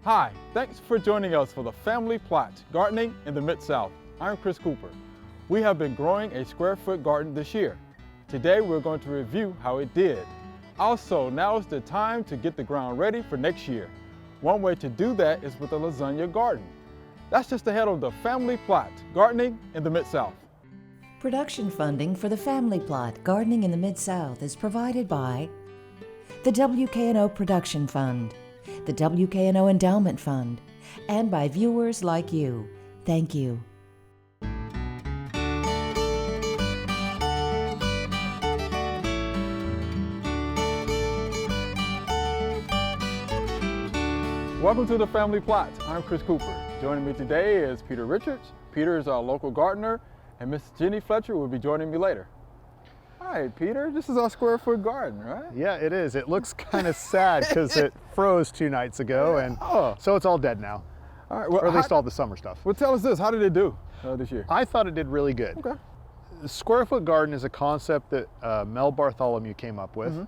Hi, thanks for joining us for the Family Plot, Gardening in the Mid-South. I'm Chris Cooper. We have been growing a square foot garden this year. Today we're going to review how it did. Also, now is the time to get the ground ready for next year. One way to do that is with a lasagna garden. That's just ahead of the Family Plot, Gardening in the Mid-South. Production funding for the Family Plot, Gardening in the Mid-South is provided by the WKNO Production Fund, the WKNO Endowment Fund, and by viewers like you. Thank you. Welcome to the Family Plot. I'm Chris Cooper. Joining me today is Peter Richards. Peter is our local gardener, and Miss Jenny Fletcher will be joining me later. All right, Peter, this is our square foot garden, right? Yeah, it is. It looks kind of sad because it froze 2 nights ago, and so it's all dead now. All right, well, or at least all the summer stuff. Well, tell us this. How did it do this year? I thought it did really good. Okay. The square foot garden is a concept that Mel Bartholomew came up with,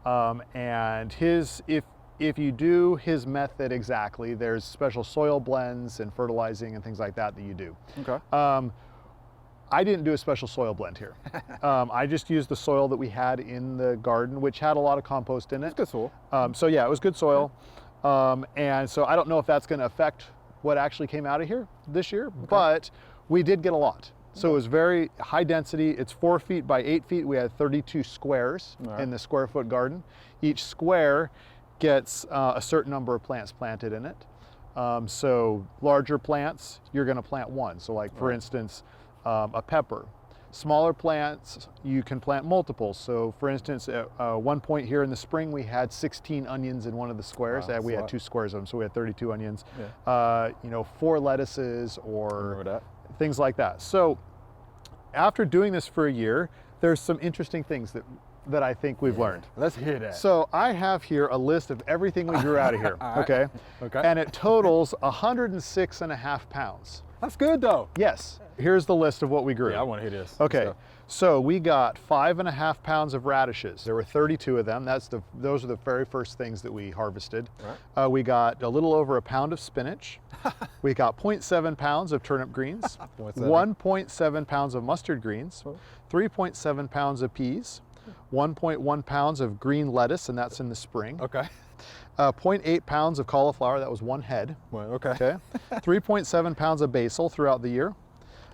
and if you do his method exactly, there's special soil blends and fertilizing and things like that you do. Okay. I didn't do a special soil blend here. I just used the soil that we had in the garden, which had a lot of compost in it. It's good soil. So yeah, it was good soil. And so I don't know if that's going to affect what actually came out of here this year, but we did get a lot. So it was very high density. It's 4 feet by 8 feet. We had 32 squares in the square foot garden. Each square gets a certain number of plants planted in it. So larger plants, you're going to plant one. So like for instance, a pepper. Smaller plants, you can plant multiples. So for instance, at one point here in the spring, we had 16 onions in one of the squares. Wow, we had 2 squares of them, so we had 32 onions. Yeah. 4 lettuces or Remember that. things like that. So after doing this for a year, there's some interesting things that I think we've learned. Let's hear that. So I have here a list of everything we grew out of here, okay? Okay. And it totals 106.5 pounds. That's good though. Yes. Here's the list of what we grew. Yeah, I want to hear this. Okay, so we got 5.5 pounds of radishes. There were 32 of them. Those are the very first things that we harvested. Right. We got a little over 1 pound of spinach. We got 0.7 pounds of turnip greens, 1.7 pounds of mustard greens, 3.7 pounds of peas, 1.1 pounds of green lettuce, and that's in the spring. Okay. 0.8 pounds of cauliflower, that was 1 head. Well, okay. Okay. 3.7 pounds of basil throughout the year.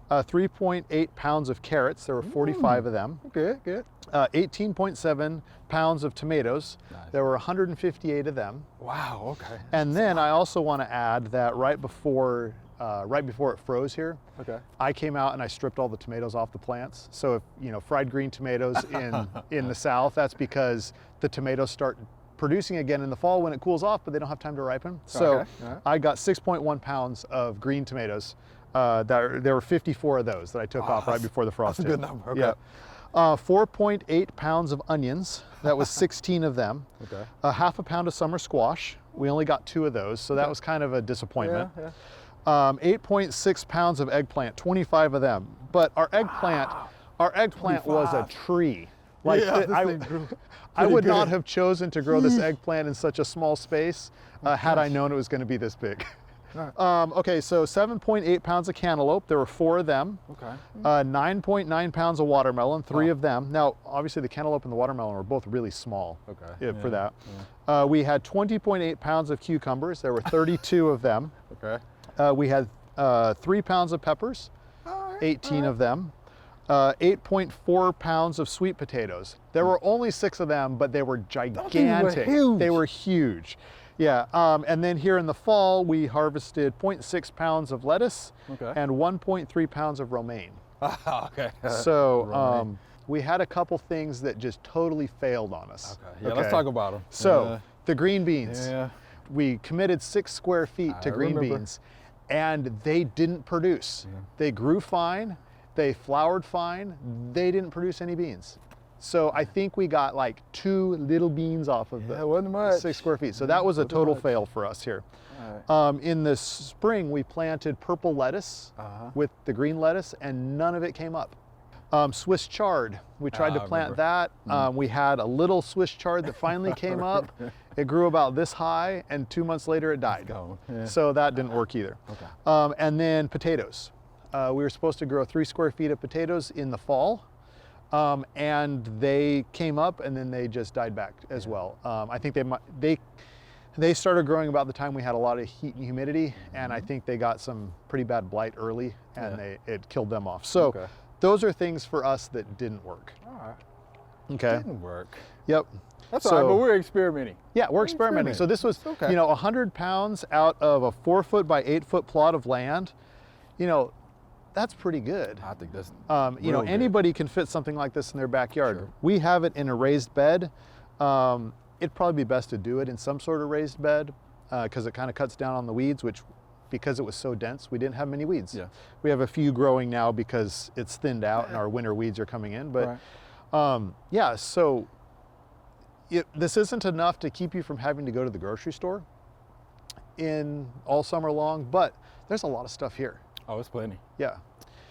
3.8 pounds of carrots, there were 45 of them. Good, good. 18.7 pounds of tomatoes, there were 158 of them. Wow, okay. And then I also want to add that right before it froze here, I came out and I stripped all the tomatoes off the plants. So if fried green tomatoes in the South, that's because the tomatoes start producing again in the fall when it cools off, but they don't have time to ripen. So I got 6.1 pounds of green tomatoes. There were 54 of those that I took off right before the frost That's a hit. good number. Okay. Yeah. 4.8 pounds of onions. That was 16 of them. Okay. 1/2 pound of summer squash. We only got 2 of those, so that was kind of a disappointment. Yeah. 8.6 pounds of eggplant, 25 of them. But our eggplant was a tree. Like I would not have chosen to grow this eggplant in such a small space had I known it was going to be this big. Okay, so 7.8 pounds of cantaloupe. There were 4 of them. Okay. 9.9 pounds of watermelon, 3 of them. Now, obviously, the cantaloupe and the watermelon were both really small. For that. Yeah. We had 20.8 pounds of cucumbers. There were 32 of them. Okay. We had 3 pounds of peppers, 18 of them. 8.4 pounds of sweet potatoes. There were only 6 of them, but they were gigantic. They were huge. Yeah, and then here in the fall, we harvested 0.6 pounds of lettuce and 1.3 pounds of romaine. Okay. So we had a couple things that just totally failed on us. Okay. Yeah, let's talk about them. So the green beans. Yeah. We committed 6 square feet to green beans, and they didn't produce. Yeah. They grew fine, they flowered fine, they didn't produce any beans. So I think we got like 2 little beans off of the wasn't much. 6 square feet. So that was a total fail for us here. In the spring, we planted purple lettuce with the green lettuce, and none of it came up. Swiss chard. We tried to I plant remember. that. We had a little Swiss chard that finally came up. It grew about this high, and 2 months later it died. Gone. Yeah. So that didn't work either. Okay. And then potatoes. We were supposed to grow 3 square feet of potatoes in the fall, and they came up and then they just died back as well. I think they started growing about the time we had a lot of heat and humidity, and I think they got some pretty bad blight early, and it killed them off. So Okay. those are things for us that didn't work. All right. Okay. Didn't work. Yep. That's all right, but we're experimenting. Yeah, we're experimenting. So this was, It's okay. you know, 100 pounds out of a 4 foot by 8 foot plot of land. You know, that's pretty good. I think that's You know, real good. anybody can fit something like this in their backyard. Sure. We have it in a raised bed. It'd probably be best to do it in some sort of raised bed because it kind of cuts down on the weeds, which, because it was so dense, we didn't have many weeds. Yeah. We have a few growing now because it's thinned out and our winter weeds are coming in. But yeah, so this isn't enough to keep you from having to go to the grocery store in all summer long, but there's a lot of stuff here. Oh, it's plenty. Yeah.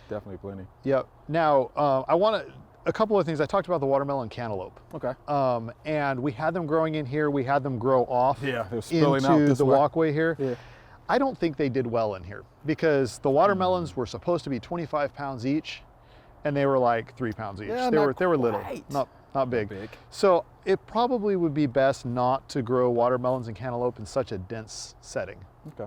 Definitely plenty. Yep. Now, I want to, a couple of things. I talked about the watermelon cantaloupe. Okay. And we had them growing in here. We had them grow off Yeah, they were spilling out into this the way. walkway here. Yeah. I don't think they did well in here because the watermelons were supposed to be 25 pounds each, and they were like 3 pounds each. Yeah, they not were little, quite. not big. big. So it probably would be best not to grow watermelons and cantaloupe in such a dense setting. Okay.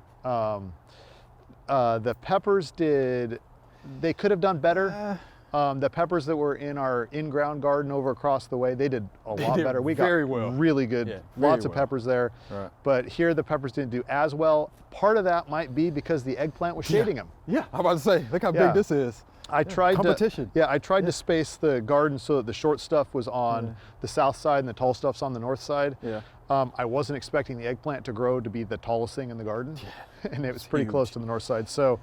The peppers they could have done better. The peppers that were in our in-ground garden over across the way, they did a lot did better. We very got well. really good, Yeah, lots very of well. peppers there. Right. But here the peppers didn't do as well. Part of that might be because the eggplant was shading them. Yeah, I'm about to say, look how Yeah. big this is. I tried competition. I tried to space the garden so that the short stuff was on the south side and the tall stuff's on the north side. Yeah. I wasn't expecting the eggplant to grow to be the tallest thing in the garden, and it was pretty huge. close to the north side. So,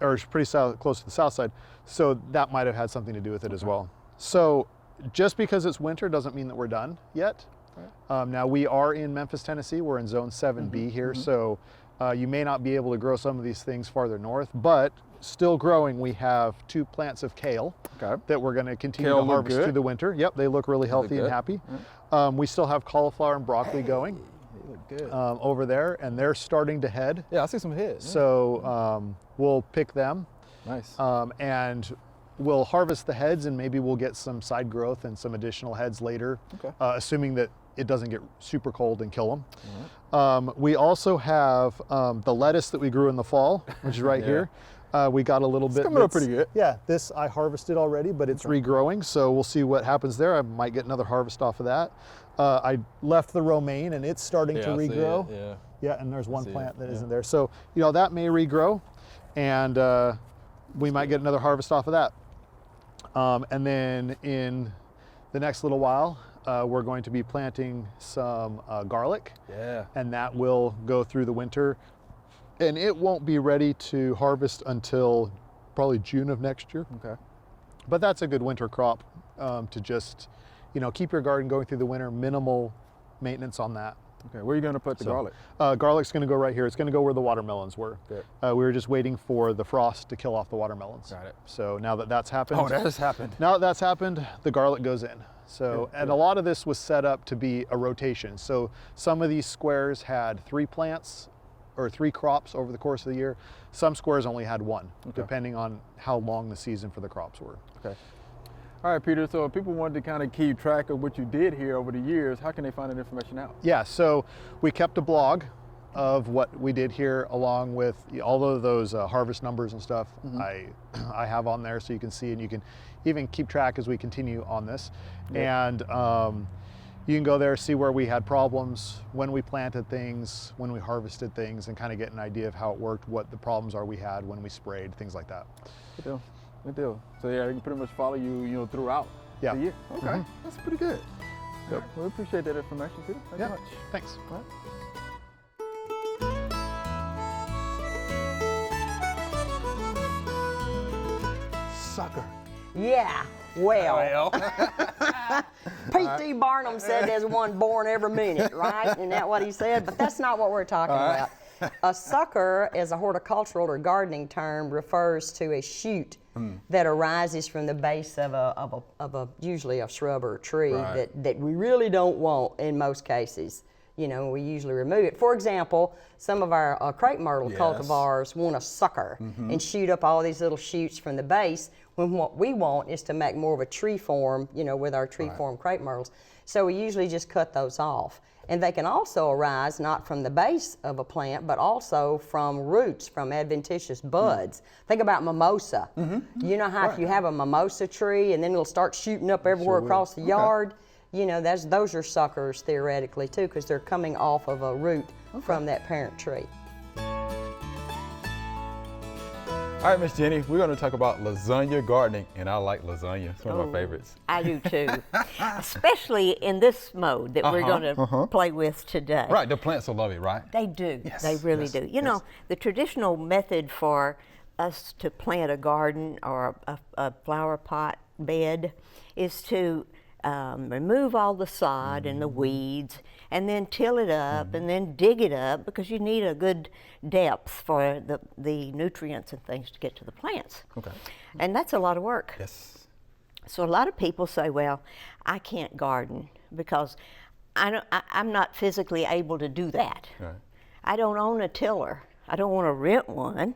or pretty close to the south side. So that might have had something to do with it as well. So just because it's winter doesn't mean that we're done yet. Now we are in Memphis, Tennessee. We're in zone 7B here. So you may not be able to grow some of these things farther north, but still growing, we have 2 plants of kale Okay. that we're going to continue Kale to look harvest good? through the winter. Yep, they look really healthy and good. happy. We still have cauliflower and broccoli going They look good. over there, and they're starting to head. Yeah, I see some heads. So we'll pick them. Nice. And we'll harvest the heads, and maybe we'll get some side growth and some additional heads later, Okay. assuming that it doesn't get super cold and kill them. We also have the lettuce that we grew in the fall, which is right Yeah. here. We got a little bit. coming up pretty good. Yeah, this I harvested already, but it's regrowing, so we'll see what happens there. I might get another harvest off of that. I left the romaine, and it's starting to Yeah, I see it, regrow. Yeah. Yeah, and there's one see it, plant that yeah. not there. So, you know, that may regrow, and we might get another harvest off of that. And then in the next little while, we're going to be planting some garlic, Yeah. and that will go through the winter. And it won't be ready to harvest until probably June of next year. Okay. But that's a good winter crop to just, you know, keep your garden going through the winter, minimal maintenance on that. Okay. Where are you going to put the garlic? Garlic's going to go right here. It's going to go where the watermelons were. Good. We were just waiting for the frost to kill off the watermelons. Got it. So now that that's happened, Oh, that has happened. now that that's happened, the garlic goes in. So, Good, and a lot of this was set up to be a rotation. So some of these squares had 3 plants or 3 crops over the course of the year. Some squares only had 1, depending on how long the season for the crops were. Okay. All right, Peter. So if people wanted to kind of keep track of what you did here over the years, how can they find that information out? Yeah, so we kept a blog of what we did here, along with all of those harvest numbers and stuff. I have on there, so you can see, and you can even keep track as we continue on this. And you can go there, see where we had problems, when we planted things, when we harvested things, and kind of get an idea of how it worked, what the problems are we had when we sprayed, things like that. Good deal. Good deal. So yeah, they can pretty much follow you, you know, throughout Yeah. the year. Okay. That's pretty good. Yep. We appreciate that information, Peter. Thank Yeah, you much. thanks. All right. Sucker. Yeah, well, P.T. Barnum said there's one born every minute, right? Isn't that what he said? But that's not what we're talking about. A sucker, as a horticultural or gardening term, refers to a shoot that arises from the base of a usually a shrub or a tree Right. that we really don't want in most cases. You know, we usually remove it. For example, some of our crepe myrtle Yes. cultivars want a sucker and shoot up all these little shoots from the base, when what we want is to make more of a tree form, you know, with our tree form crepe myrtles. So we usually just cut those off. And they can also arise not from the base of a plant, but also from roots, from adventitious buds. Think about mimosa. You know how if you have a mimosa tree and then it'll start shooting up everywhere will. across the Okay. yard, you know, those are suckers theoretically too, because they're coming off of a root from that parent tree. All right, Miss Jenny, we're going to talk about lasagna gardening, and I like lasagna. It's one of my favorites. I do too, especially in this mode that we're going to play with today. Right, the plants will love it, right? They do. Yes, They really yes, do. You know, the traditional method for us to plant a garden or a flower pot bed is to remove all the sod and the weeds, and then till it up, and then dig it up, because you need a good depth for the nutrients and things to get to the plants. Okay. And that's a lot of work. Yes. So a lot of people say, well, I can't garden because I'm not physically able to do that. Right. I don't own a tiller. I don't want to rent one.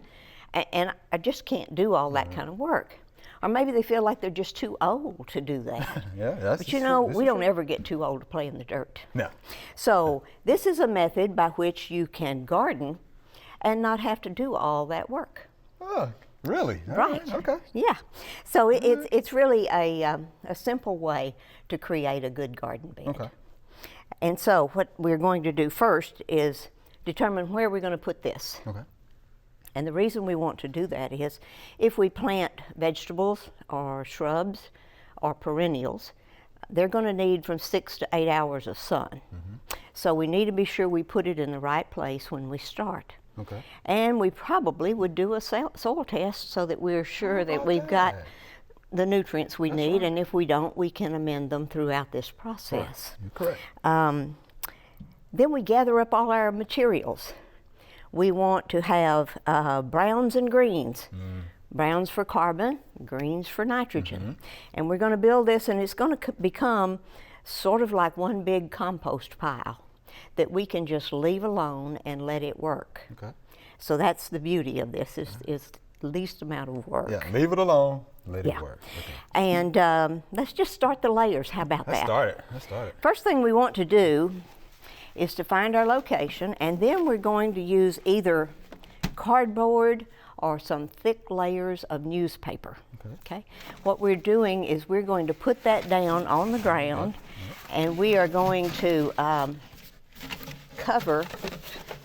And I just can't do all that kind of work. Or maybe they feel like they're just too old to do that. Yeah, that's But you true. know, This we is don't true. ever get too old to play in the dirt. No. So this is a method by which you can garden and not have to do all that work. Oh, really? All Right. Okay. Yeah. So it's really a simple way to create a good garden bed. Okay. And so what we're going to do first is determine where we're going to put this. Okay. And the reason we want to do that is if we plant vegetables or shrubs or perennials, they're going to need from 6 to 8 hours of sun. So we need to be sure we put it in the right place when we start. Okay. And we probably would do a soil test so that we're sure that we've got the nutrients we need, and if we don't, we can amend them throughout this process. You're correct. Then we gather up all our materials. We want to have browns and greens. Browns for carbon, greens for nitrogen. And we're going to build this, and it's going to become sort of like one big compost pile that we can just leave alone and let it work. Okay. So that's the beauty of this, is least amount of work. Yeah, leave it alone. Let Yeah. it work. Okay. And let's just start the layers. How about Let's that? start it. Let's start it. First thing we want to do is to find our location, and then we're going to use either cardboard or some thick layers of newspaper. Okay. What we're doing is we're going to put that down on the ground, and we are going to cover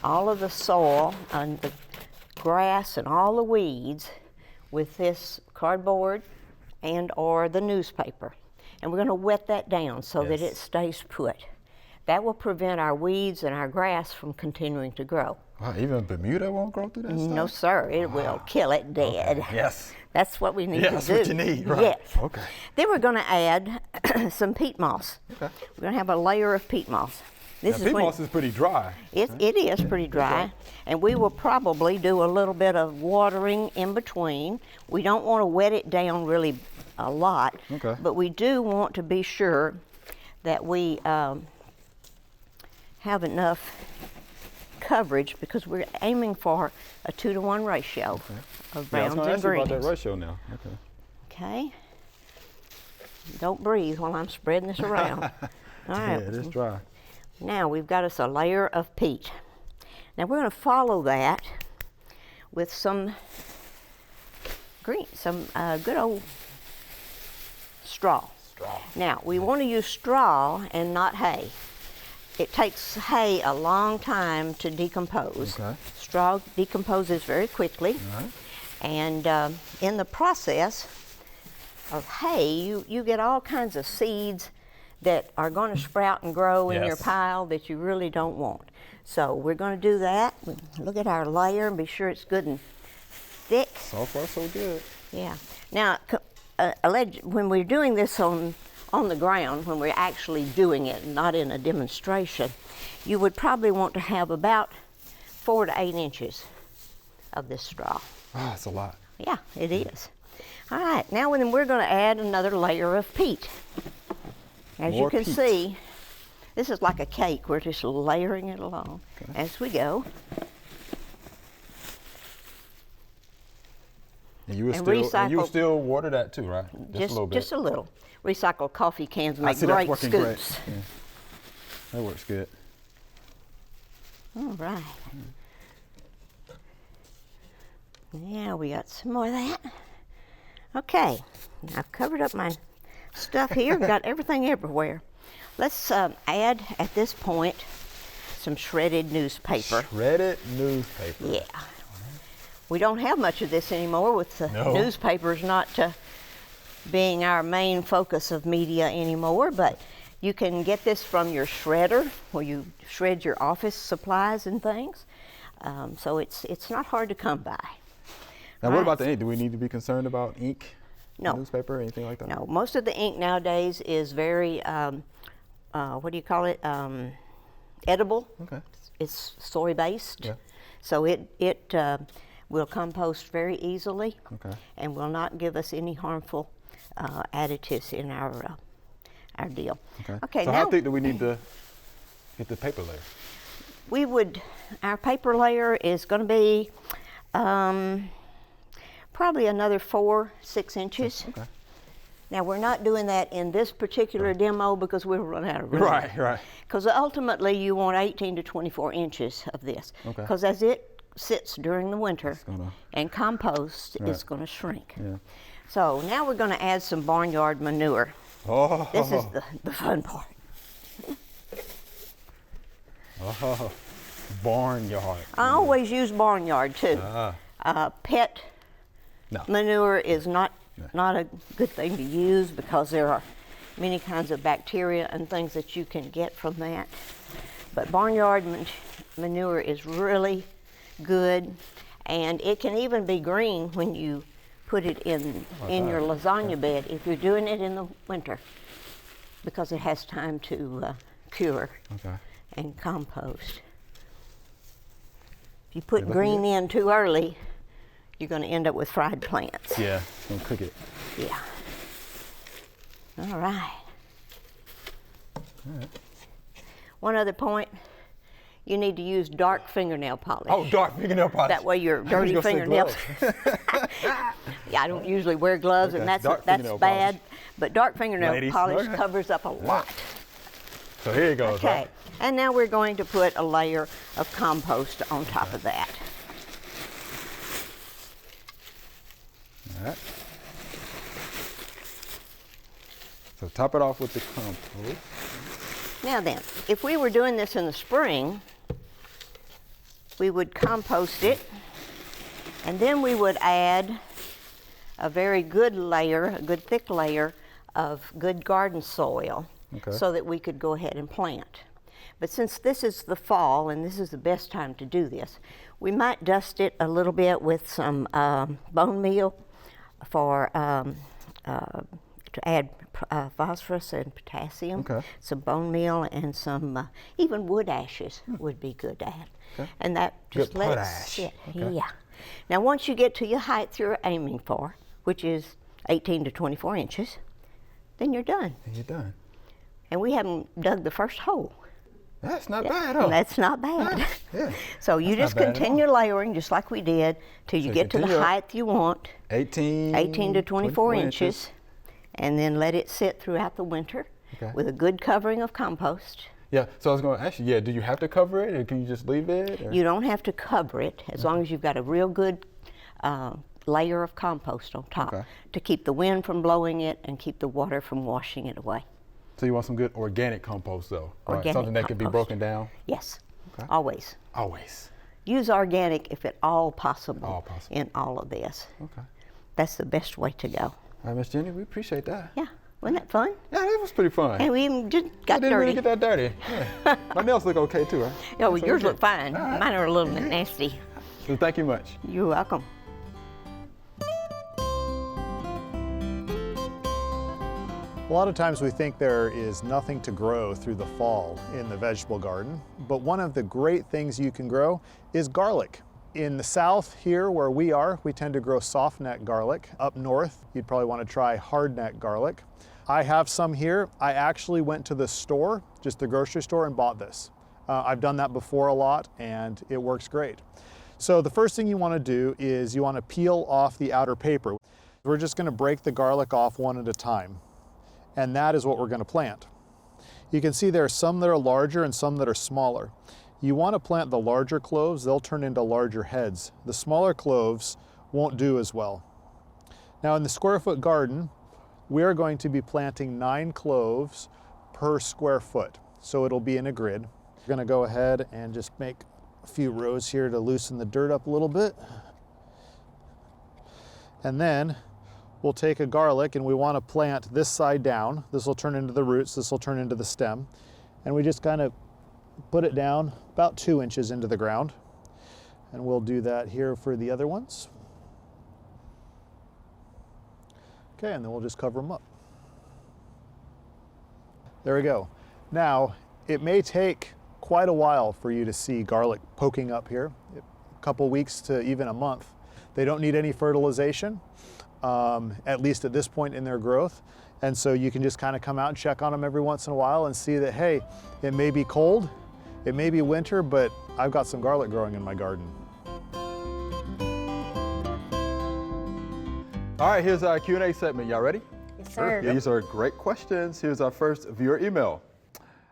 all of the soil and the grass and all the weeds with this cardboard and or the newspaper. And we're going to wet that down so that it stays put. That will prevent our weeds and our grass from continuing to grow. Wow, even Bermuda won't grow through that stuff? No, sir, it will kill it dead. Yes. That's what we need Yeah, to that's do. what you need, right. Yes. Okay. Then we're going to add some peat moss. Okay. We're going to have a layer of peat moss. This Now, peat when- moss is pretty dry. it is pretty dry, and we will probably do a little bit of watering in between. We don't want to wet it down really a lot, Okay. but we do want to be sure that we have enough coverage, because we're aiming for a 2-to-1 ratio of Yeah, I browns was going to and ask you about that greens. ratio now. Okay. Okay. Don't breathe while I'm spreading this around. All Yeah, right. it is dry. Now we've got us a layer of peat. Now we're going to follow that with some good old straw. Now we want to use straw and not hay. It takes hay a long time to decompose. Okay. Straw decomposes very quickly. All right. And in the process of hay, you get all kinds of seeds that are going to sprout and grow in your Yes. pile that you really don't want. So we're going to do that. We look at our layer and be sure it's good and thick. So far, so good. Yeah. Now, when we're doing this on the ground, when we're actually doing it, not in a demonstration, you would probably want to have about 4 to 8 inches of this straw. Ah, that's a lot. Yeah, it is. All right, now then we're going to add another layer of peat. As More you can peat. see, this is like a cake. We're just layering it along as we go. And you would And still, recycle- still water that too, right? Just a little bit. Just a little. Recycled coffee cans I make see that's great working scoops. great. Yeah. That works good. All right. Now we got some more of that. Okay, I've covered up my stuff here. Got everything everywhere. Let's add at this point some shredded newspaper. Shredded newspaper. Yeah. We don't have much of this anymore with the No. newspapers not being our main focus of media anymore, but you can get this from your shredder where you shred your office supplies and things. So it's not hard to come by. Now, what Right. about the ink? Do we need to be concerned about ink? No. Newspaper or anything like that? No, most of the ink nowadays is very, what do you call it? Edible. Okay. It's soy based. Yeah. So it will compost very easily Okay. and will not give us any harmful additives in our deal. Okay. So now how thick do we need to get the paper layer? Our paper layer is going to be probably another 4-6 inches. Okay. Now we're not doing that in this particular demo because we'll run out of room. Right. Because ultimately you want 18 to 24 inches of this. Okay. Because as it sits during the winter gonna- and compost, Right. it's going to shrink. Yeah. So now we're going to add some barnyard manure. Oh. This is the fun part. Oh. Barnyard. I always use barnyard too. Pet No. manure is not a good thing to use because there are many kinds of bacteria and things that you can get from that. But barnyard manure is really good, and it can even be green when you put it in your lasagna bed if you're doing it in the winter, because it has time to cure Okay. and compost. If you put green in too early, you're going to end up with fried plants. Yeah. Gonna cook it. Yeah. All right. One other point, you need to use dark fingernail polish. Oh, dark fingernail polish. That way your I was dirty gonna say fingernails. gloves. Yeah, I don't usually wear gloves, and Okay, dark that's fingernail bad. polish. But dark fingernail Ladies, polish okay. covers up a lot. So here it goes. Okay. Right? And now we're going to put a layer of compost on top of that. All right. So top it off with the compost. Now then, if we were doing this in the spring, we would compost it, and then we would add a very good layer, a good thick layer of good garden soil, Okay. so that we could go ahead and plant. But since this is the fall, and this is the best time to do this, we might dust it a little bit with some bone meal for to add phosphorus and potassium. Okay. Some bone meal and some even wood ashes would be good to add. Okay. And that just Good let it potash. sit. Okay. Yeah. Now once you get to your height you're aiming for, which is 18 to 24 inches, then you're done. And you're done. And we haven't dug the first hole. That's not bad, huh? That's not bad. Yeah. So you That's just not bad at continue layering just like we did till you So get to the continue up. height you want, 18 to 24 inches, and then let it sit throughout the winter Okay. with a good covering of compost. Yeah, so I was going to ask you, do you have to cover it or can you just leave it? Or? You don't have to cover it as long as you've got a real good layer of compost on top Okay. to keep the wind from blowing it and keep the water from washing it away. So you want some good organic compost though? Right? Organic Something that can be compost. broken down? Yes, Okay. always. Always. Use organic if at all possible, All possible. in all of this. Okay. That's the best way to go. All right, Miss Jenny, we appreciate that. Yeah, wasn't that fun? Yeah, that was pretty fun. And we even just I got didn't dirty. really get that dirty. Yeah. My nails look okay too, right? Oh, well, So yours we're look good. fine. All right. Mine are a little bit nasty. So thank you much. You're welcome. A lot of times we think there is nothing to grow through the fall in the vegetable garden, but one of the great things you can grow is garlic. In the south here where we are, we tend to grow soft neck garlic. Up north, you'd probably want to try hard neck garlic. I have some here. I actually went to the store, just the grocery store, and bought this. I've done that before a lot and it works great. So the first thing you want to do is you want to peel off the outer paper. We're just going to break the garlic off one at a time. And that is what we're going to plant. You can see there are some that are larger and some that are smaller. You want to plant the larger cloves, they'll turn into larger heads. The smaller cloves won't do as well. Now in the square foot garden, we are going to be planting 9 cloves per square foot. So it'll be in a grid. We're going to go ahead and just make a few rows here to loosen the dirt up a little bit. And then we'll take a garlic and we want to plant this side down. This will turn into the roots, this will turn into the stem. And we just kind of put it down about 2 inches into the ground. And we'll do that here for the other ones. Okay, and then we'll just cover them up. There we go. Now, it may take quite a while for you to see garlic poking up here, a couple weeks to even a month. They don't need any fertilization. At least at this point in their growth. And so you can just kind of come out and check on them every once in a while and see that, hey, it may be cold, it may be winter, but I've got some garlic growing in my garden. All right, here's our Q&A segment. Y'all ready? Yes, sir. These are great questions. Here's our first viewer email.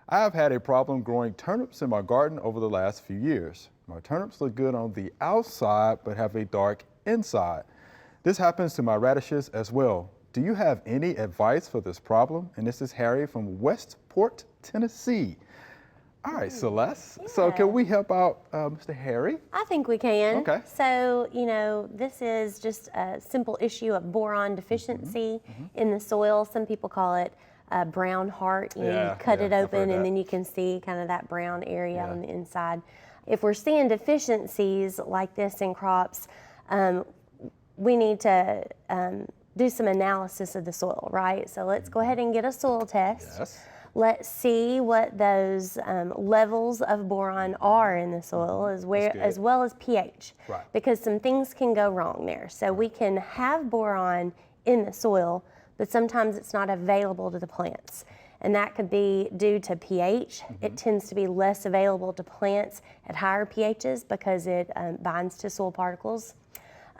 I have had a problem growing turnips in my garden over the last few years. My turnips look good on the outside, but have a dark inside. This happens to my radishes as well. Do you have any advice for this problem? And this is Harry from Westport, Tennessee. All right, Celeste. So can we help out Mr. Harry? I think we can. Okay. So, this is just a simple issue of boron deficiency in the soil. Some people call it brown heart. You cut it I've open heard and that. then you can see kind of that brown area on the inside. If we're seeing deficiencies like this in crops, we need to do some analysis of the soil, right? So let's go ahead and get a soil test. Yes. Let's see what those levels of boron are in the soil, as well as pH, Right. because some things can go wrong there. So we can have boron in the soil, but sometimes it's not available to the plants. And that could be due to pH. It tends to be less available to plants at higher pHs because it binds to soil particles.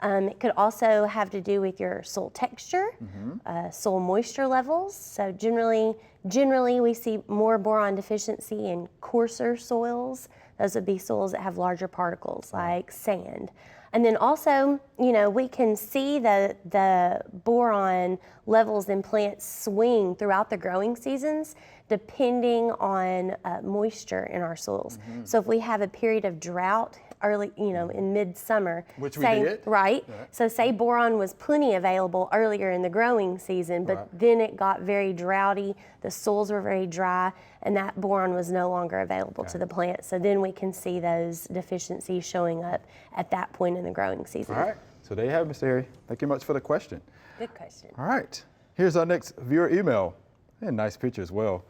It could also have to do with your soil texture, soil moisture levels. So generally we see more boron deficiency in coarser soils. Those would be soils that have larger particles like sand. And then also, we can see the boron levels in plants swing throughout the growing seasons depending on moisture in our soils. So if we have a period of drought early, in midsummer. Which we did. Right. So say boron was plenty available earlier in the growing season, but then it got very droughty, the soils were very dry, and that boron was no longer available to the plant. So then we can see those deficiencies showing up at that point in the growing season. All right. So there you have it, Mr. Harry. Thank you much for the question. Good question. All right. Here's our next viewer email. And nice picture as well.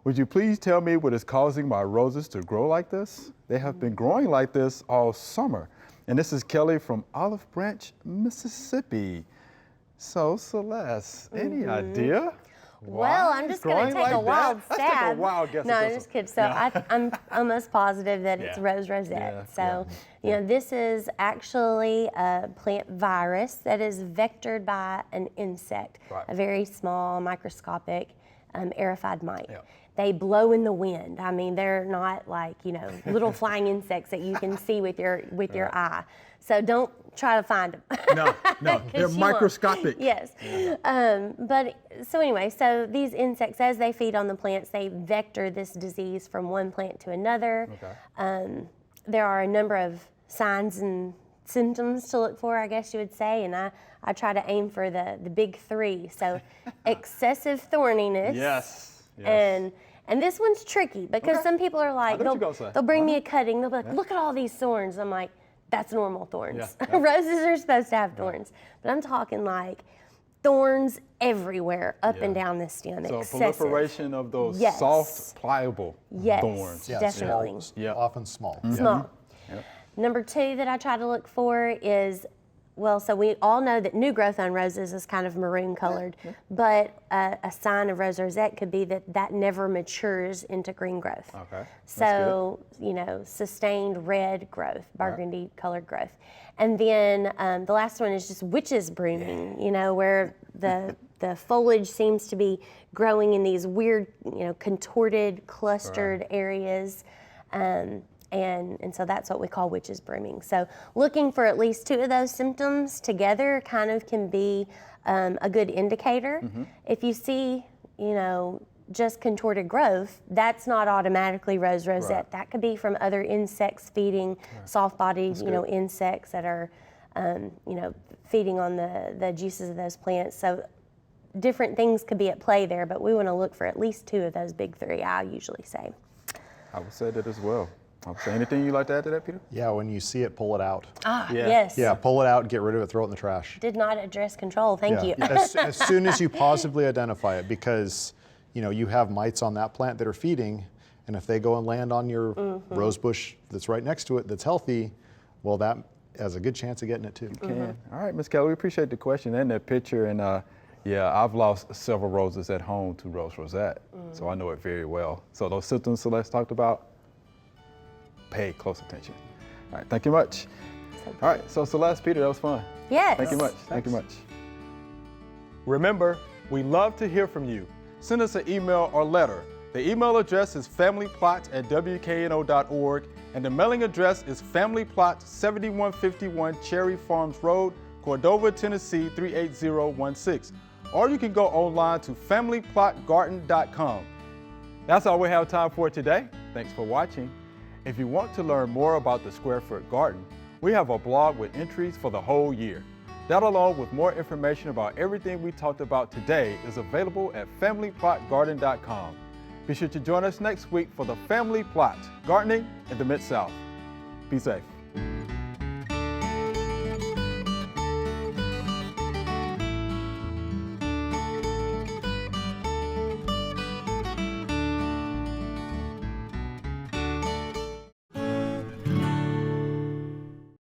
Would you please tell me what is causing my roses to grow like this? They have been growing like this all summer. And this is Kelly from Olive Branch, Mississippi. So Celeste, any idea? Well, why I'm it's just going to growing take a like wild that? Let's take a stab. wild guess No, at I'm this just one. kidding. So I'm almost positive that it's rose rosette. So, this is actually a plant virus that is vectored by an insect, a very small microscopic aerified mite. Yeah. They blow in the wind. I mean, they're not like, little flying insects that you can see with your eye. So don't try to find them. No, they're you won't. microscopic. Yes. But so anyway, so these insects, as they feed on the plants, they vector this disease from one plant to another. Okay. There are a number of signs and symptoms to look for, I guess you would say, and I try to aim for the big three. So excessive thorniness. Yes. And this one's tricky because some people are like, know what you're gonna say. they'll bring me a cutting, they'll be like, look at all these thorns. I'm like, that's normal thorns. Roses are supposed to have thorns. But I'm talking like thorns everywhere up and down the stem. So excessive. proliferation of those Yes. soft, pliable Yes. thorns. Yeah, Definitely. Yeah. Often small. Small. Number two that I try to look for is, well, so we all know that new growth on roses is kind of maroon colored, but a sign of rose rosette could be that that never matures into green growth. Okay. So, you know, sustained red growth, burgundy colored growth. And then the last one is just witches brooming, you know, where the foliage seems to be growing in these weird, you know, contorted, clustered areas. And so that's what we call witches brooming. So looking for at least two of those symptoms together kind of can be a good indicator. If you see, you know, just contorted growth, that's not automatically rose rosette. That could be from other insects feeding, soft-bodied, you know, insects that are, you know, feeding on the juices of those plants. So different things could be at play there, but we want to look for at least two of those big three, I usually say. I would say that as well. I would say, anything you'd like to add to that, Peter? Yeah, when you see it, pull it out. Yes. Yeah, pull it out, get rid of it, throw it in the trash. Did not address control. Thank you. as soon as you positively identify it, because you know you have mites on that plant that are feeding, and if they go and land on your rose bush that's right next to it that's healthy, well, that has a good chance of getting it too. Can. All right, Ms. Kelly, we appreciate the question and that picture. And yeah, I've lost several roses at home to rose rosette, so I know it very well. So those symptoms Celeste talked about, pay close attention. All right, thank you much. All right, so Celeste, Peter, that was fun. Yes. Thank you much. Thank you much. Remember, we love to hear from you. Send us an email or letter. The email address is familyplot@wkno.org, and the mailing address is Family Plot, 7151 Cherry Farms Road, Cordova, Tennessee 38016. Or you can go online to familyplotgarden.com. That's all we have time for today. Thanks for watching. If you want to learn more about the Square Foot Garden, we have a blog with entries for the whole year. That, along with more information about everything we talked about today, is available at familyplotgarden.com. Be sure to join us next week for the Family Plot, Gardening in the Mid-South. Be safe.